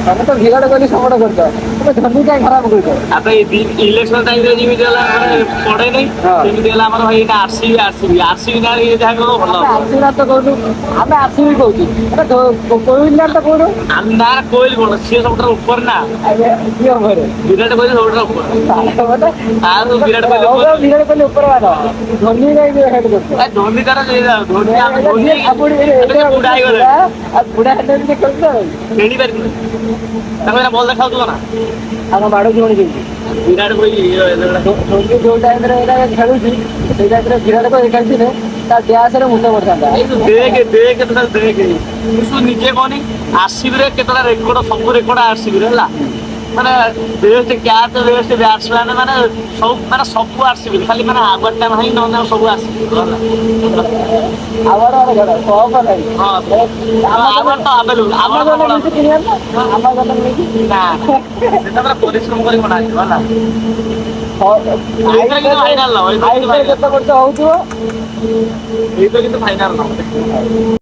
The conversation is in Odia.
ତମେ ତ ବିରାଟ କୋହଲି ସପୋର୍ଟ କରୁଛ, ତମେ ଧୋନି କାଇଁ ଖରାପ କରୁଛ? ଆବେ ଇଲେକ୍ସନ ଟାଇମରେ ଯେମିତି ହେଲା ପଡେ ନାହିଁ ସେମିତି ହେଲା ଆମର ଭାଇ ଆରସିବି ନା ଯାହା କହିବ ଭଲ ଆମେ ଆରସିବି ତ କହୁଛୁ, ଆମେ ଆରସିବି କହୁଛୁ, କୋହଲି ନା ତ କହୁଛୁ। ଆମେ ନା କୋହଲି କଣ ସିଏ ସବୁଠାରୁ ଉପରେ ନା, କିଏ ଉପରେ? ବିରାଟ କୋହଲି ସବୁଠାରୁ ଉପରେ। ଆଉ ବିରାଟ କୋହଲି ବିରାଟ କୋହଲି ଉପରେ ମାନ ଧୋନି ହେଡ୍ କରୁଛ। ଧୋନି ତାର ଧୋନି ବୁଢା ହେଇଗଲେ ବୁଢା ହେଲେ ବି ଖେଳୁଛ ଆଉ ଖେଳି ପାରିବୁନି ତାକୁ ଏଇନା ବଲ ଦେଖାଉଥିବ ନା ଆମ ବାଡକୁ ଜଣେ କେମିତି ବିରାଟ କୋହଲି ଧୋନି ଯୋଉ ଟାଇମରେ ଖେଳୁଛି ସେଇ ଟାଇମରେ ବିରାଟ କୋହଲି ଖେଳିଥିଲେ ତା ଗ୍ୟାସରେ ମୁଣ୍ଡ ପଡିଥାନ୍ତା। ଦେଖେ ତୁ ନିଜେ କହନି ଆରସିବିରେ କେତେଟା ରେକର୍ଡ ସବୁ ରେକର୍ଡ ଆରସିବିରେ ହେଲା ମାନେ ବେଷ୍ଟ କ୍ୟାଚ୍ ବେଷ୍ଟ ବ୍ୟାଟ୍ସମ୍ୟାନ ମାନେ ସବୁ ଆରସିବି ଖାଲି ମାନେ ଆୱାର୍ଡଟା ନାହିଁ ନହେଲେ ସବୁ ଆରସିବି ହେଲା। ଆୱାର୍ଡ କପ ନାହିଁ। ଆୱାର୍ଡ ତ ଆଭେଲେବୁଲ ନା ପରିଶ୍ରମ କରି ବନାଯିବ ହେଲା। ଏଇଥିରେ କିନ୍ତୁ ଫାଇନାଲ କେତେ ବର୍ଷ ହଉଥିବ ଏଇତ କିନ୍ତୁ ଫାଇନାଲ